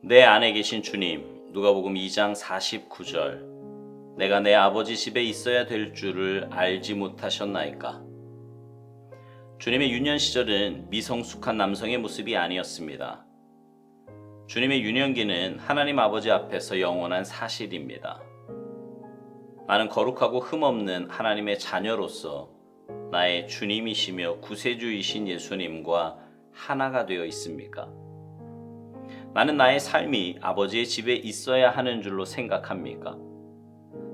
내 안에 계신 주님, 누가복음 2장 49절. 내가 내 아버지 집에 있어야 될 줄을 알지 못하셨나이까. 주님의 유년 시절은 미성숙한 남성의 모습이 아니었습니다. 주님의 유년기는 하나님 아버지 앞에서 영원한 사실입니다. 나는 거룩하고 흠없는 하나님의 자녀로서 나의 주님이시며 구세주이신 예수님과 하나가 되어 있습니까? 나는 나의 삶이 아버지의 집에 있어야 하는 줄로 생각합니까?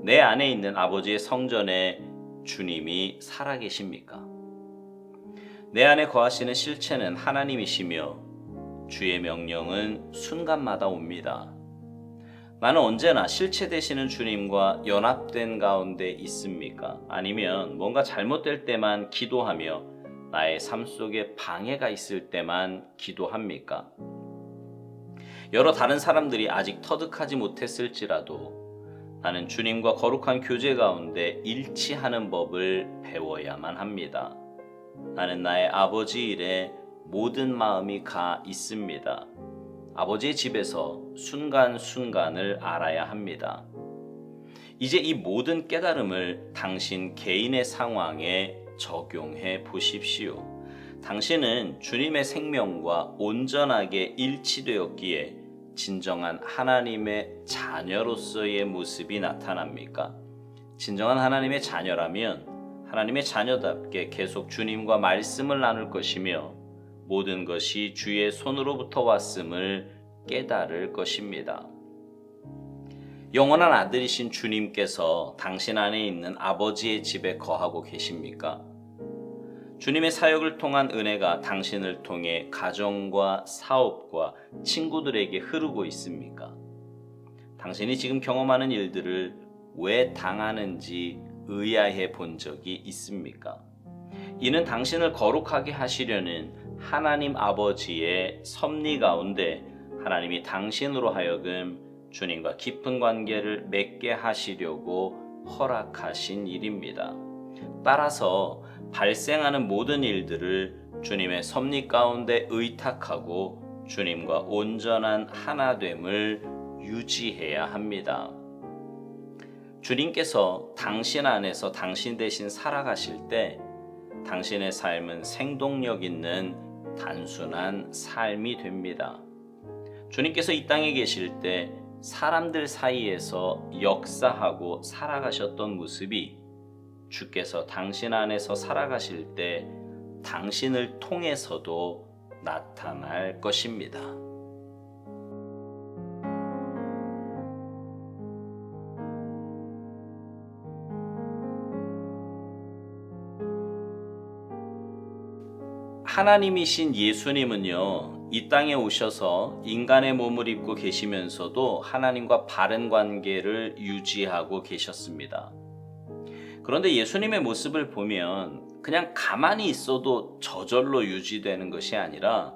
내 안에 있는 아버지의 성전에 주님이 살아계십니까? 내 안에 거하시는 실체는 하나님이시며 주의 명령은 순간마다 옵니다. 나는 언제나 실체 되시는 주님과 연합된 가운데 있습니까? 아니면 뭔가 잘못될 때만 기도하며 나의 삶 속에 방해가 있을 때만 기도합니까? 여러 다른 사람들이 아직 터득하지 못했을지라도 나는 주님과 거룩한 교제 가운데 일치하는 법을 배워야만 합니다. 나는 나의 아버지 일에 모든 마음이 가 있습니다. 아버지의 집에서 순간순간을 알아야 합니다. 이제 이 모든 깨달음을 당신 개인의 상황에 적용해 보십시오. 당신은 주님의 생명과 온전하게 일치되었기에 진정한 하나님의 자녀로서의 모습이 나타납니까? 진정한 하나님의 자녀라면 하나님의 자녀답게 계속 주님과 말씀을 나눌 것이며 모든 것이 주의 손으로부터 왔음을 깨달을 것입니다. 영원한 아들이신 주님께서 당신 안에 있는 아버지의 집에 거하고 계십니까? 주님의 사역을 통한 은혜가 당신을 통해 가정과 사업과 친구들에게 흐르고 있습니까? 당신이 지금 경험하는 일들을 왜 당하는지 의아해 본 적이 있습니까? 이는 당신을 거룩하게 하시려는 하나님 아버지의 섭리 가운데 하나님이 당신으로 하여금 주님과 깊은 관계를 맺게 하시려고 허락하신 일입니다. 따라서 발생하는 모든 일들을 주님의 섭리 가운데 의탁하고 주님과 온전한 하나됨을 유지해야 합니다. 주님께서 당신 안에서 당신 대신 살아가실 때 당신의 삶은 생동력 있는 단순한 삶이 됩니다. 주님께서 이 땅에 계실 때 사람들 사이에서 역사하고 살아가셨던 모습이 주께서 당신 안에서 살아가실 때 당신을 통해서도 나타날 것입니다. 하나님이신 예수님은요, 이 땅에 오셔서 인간의 몸을 입고 계시면서도 하나님과 바른 관계를 유지하고 계셨습니다. 그런데 예수님의 모습을 보면 그냥 가만히 있어도 저절로 유지되는 것이 아니라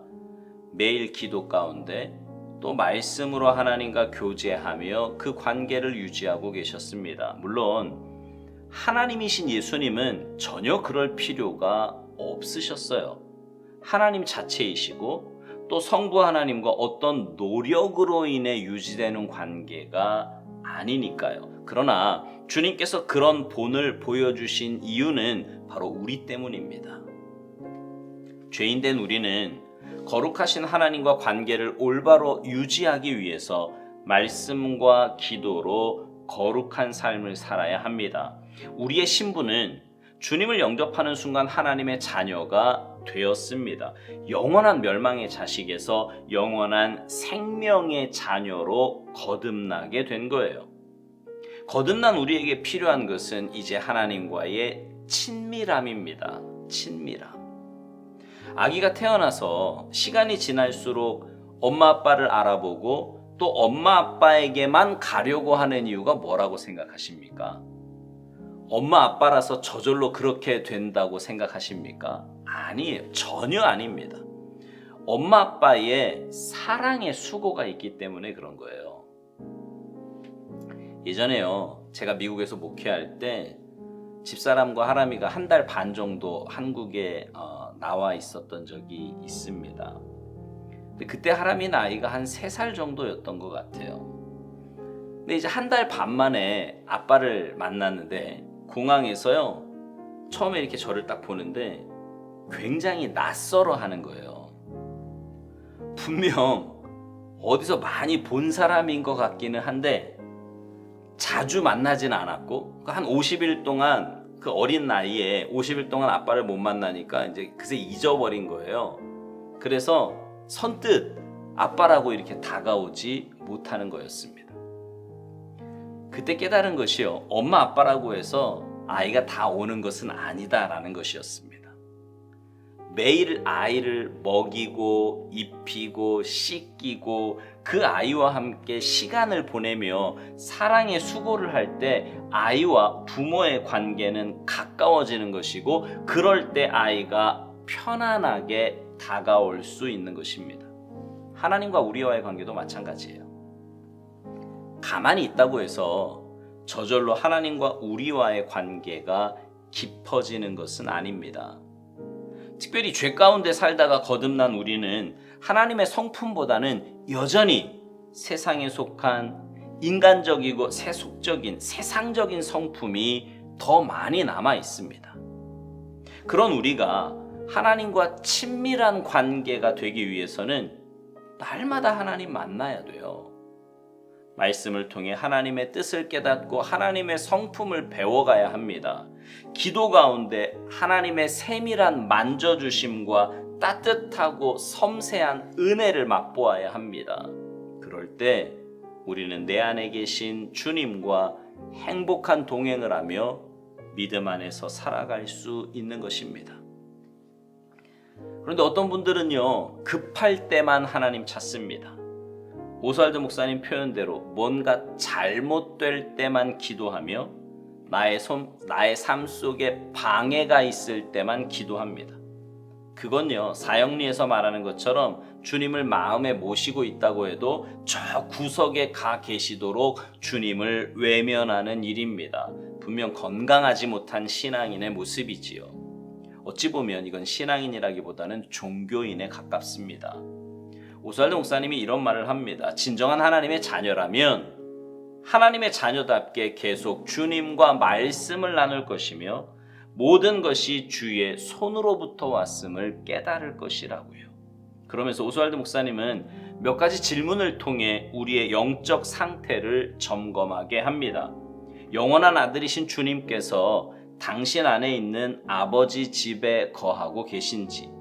매일 기도 가운데 또 말씀으로 하나님과 교제하며 그 관계를 유지하고 계셨습니다. 물론 하나님이신 예수님은 전혀 그럴 필요가 없으셨어요. 하나님 자체이시고 또 성부 하나님과 어떤 노력으로 인해 유지되는 관계가 아니니까요. 그러나 주님께서 그런 본을 보여주신 이유는 바로 우리 때문입니다. 죄인된 우리는 거룩하신 하나님과 관계를 올바로 유지하기 위해서 말씀과 기도로 거룩한 삶을 살아야 합니다. 우리의 신분은 주님을 영접하는 순간 하나님의 자녀가 되었습니다. 영원한 멸망의 자식에서 영원한 생명의 자녀로 거듭나게 된 거예요. 거듭난 우리에게 필요한 것은 이제 하나님과의 친밀함입니다. 친밀함. 아기가 태어나서 시간이 지날수록 엄마 아빠를 알아보고 또 엄마 아빠에게만 가려고 하는 이유가 뭐라고 생각하십니까? 엄마 아빠라서 저절로 그렇게 된다고 생각하십니까? 아니에요. 전혀 아닙니다. 엄마 아빠의 사랑의 수고가 있기 때문에 그런 거예요. 예전에요, 제가 미국에서 목회할 때 집사람과 하람이가 1달 반 정도 한국에 나와 있었던 적이 있습니다. 근데 그때 하람이 나이가 한 3살 정도였던 것 같아요. 근데 이제 한 달 반 만에 아빠를 만났는데 공항에서요. 처음에 이렇게 저를 딱 보는데 굉장히 낯설어 하는 거예요. 분명 어디서 많이 본 사람인 것 같기는 한데 자주 만나진 않았고 한 50일 동안 그 어린 나이에 50일 동안 아빠를 못 만나니까 이제 그새 잊어버린 거예요. 그래서 선뜻 아빠라고 이렇게 다가오지 못하는 거였습니다. 그때 깨달은 것이요. 엄마 아빠라고 해서 아이가 다 오는 것은 아니다라는 것이었습니다. 매일 아이를 먹이고 입히고 씻기고 그 아이와 함께 시간을 보내며 사랑의 수고를 할 때 아이와 부모의 관계는 가까워지는 것이고 그럴 때 아이가 편안하게 다가올 수 있는 것입니다. 하나님과 우리와의 관계도 마찬가지예요. 가만히 있다고 해서 저절로 하나님과 우리와의 관계가 깊어지는 것은 아닙니다. 특별히 죄 가운데 살다가 거듭난 우리는 하나님의 성품보다는 여전히 세상에 속한 인간적이고 세속적인 세상적인 성품이 더 많이 남아 있습니다. 그런 우리가 하나님과 친밀한 관계가 되기 위해서는 날마다 하나님 만나야 돼요. 말씀을 통해 하나님의 뜻을 깨닫고 하나님의 성품을 배워가야 합니다. 기도 가운데 하나님의 세밀한 만져주심과 따뜻하고 섬세한 은혜를 맛보아야 합니다. 그럴 때 우리는 내 안에 계신 주님과 행복한 동행을 하며 믿음 안에서 살아갈 수 있는 것입니다. 그런데 어떤 분들은요, 급할 때만 하나님 찾습니다. 오스왈드 목사님 표현대로 뭔가 잘못될 때만 기도하며 나의 삶 속에 방해가 있을 때만 기도합니다. 그건요, 사형리에서 말하는 것처럼 주님을 마음에 모시고 있다고 해도 저 구석에 가 계시도록 주님을 외면하는 일입니다. 분명 건강하지 못한 신앙인의 모습이지요. 어찌 보면 이건 신앙인이라기보다는 종교인에 가깝습니다. 오스왈드 목사님이 이런 말을 합니다. 진정한 하나님의 자녀라면 하나님의 자녀답게 계속 주님과 말씀을 나눌 것이며 모든 것이 주의 손으로부터 왔음을 깨달을 것이라고요. 그러면서 오스왈드 목사님은 몇 가지 질문을 통해 우리의 영적 상태를 점검하게 합니다. 영원한 아들이신 주님께서 당신 안에 있는 아버지 집에 거하고 계신지,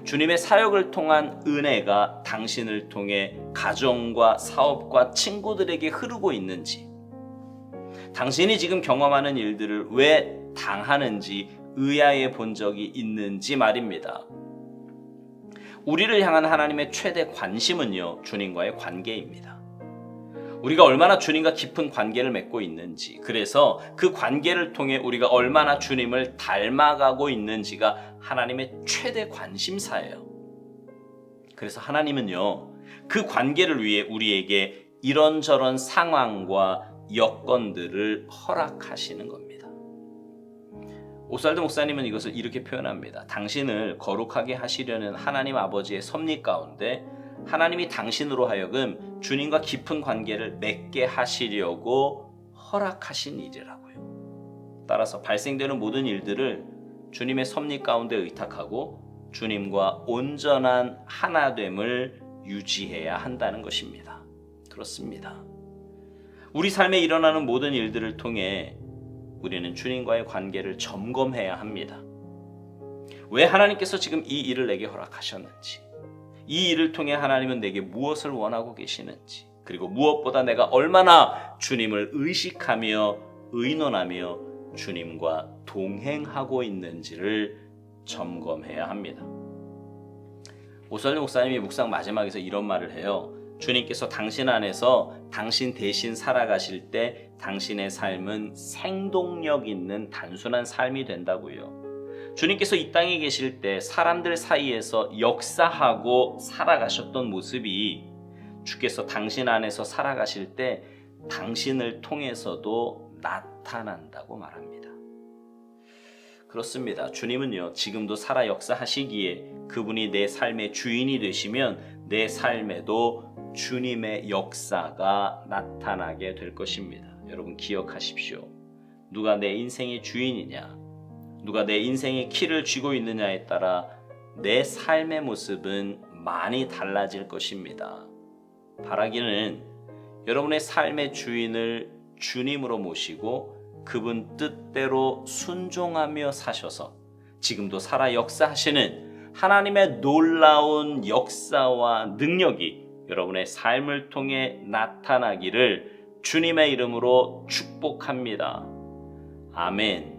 주님의 사역을 통한 은혜가 당신을 통해 가정과 사업과 친구들에게 흐르고 있는지, 당신이 지금 경험하는 일들을 왜 당하는지 의아해 본 적이 있는지 말입니다. 우리를 향한 하나님의 최대 관심은요, 주님과의 관계입니다. 우리가 얼마나 주님과 깊은 관계를 맺고 있는지, 그래서 그 관계를 통해 우리가 얼마나 주님을 닮아가고 있는지가 하나님의 최대 관심사예요. 그래서 하나님은요, 그 관계를 위해 우리에게 이런저런 상황과 여건들을 허락하시는 겁니다. 오스왈드 목사님은 이것을 이렇게 표현합니다. 당신을 거룩하게 하시려는 하나님 아버지의 섭리 가운데 하나님이 당신으로 하여금 주님과 깊은 관계를 맺게 하시려고 허락하신 일이라고요. 따라서 발생되는 모든 일들을 주님의 섭리 가운데 의탁하고 주님과 온전한 하나됨을 유지해야 한다는 것입니다. 그렇습니다. 우리 삶에 일어나는 모든 일들을 통해 우리는 주님과의 관계를 점검해야 합니다. 왜 하나님께서 지금 이 일을 내게 허락하셨는지, 이 일을 통해 하나님은 내게 무엇을 원하고 계시는지, 그리고 무엇보다 내가 얼마나 주님을 의식하며 의논하며 주님과 동행하고 있는지를 점검해야 합니다. 오스왈드 목사님이 묵상 마지막에서 이런 말을 해요. 주님께서 당신 안에서 당신 대신 살아가실 때 당신의 삶은 생동력 있는 단순한 삶이 된다고요. 주님께서 이 땅에 계실 때 사람들 사이에서 역사하고 살아가셨던 모습이 주께서 당신 안에서 살아가실 때 당신을 통해서도 나타난다고 말합니다. 그렇습니다. 주님은요, 지금도 살아 역사하시기에 그분이 내 삶의 주인이 되시면 내 삶에도 주님의 역사가 나타나게 될 것입니다. 여러분 기억하십시오. 누가 내 인생의 주인이냐, 누가 내 인생의 키를 쥐고 있느냐에 따라 내 삶의 모습은 많이 달라질 것입니다. 바라기는 여러분의 삶의 주인을 주님으로 모시고 그분 뜻대로 순종하며 사셔서 지금도 살아 역사하시는 하나님의 놀라운 역사와 능력이 여러분의 삶을 통해 나타나기를 주님의 이름으로 축복합니다. 아멘.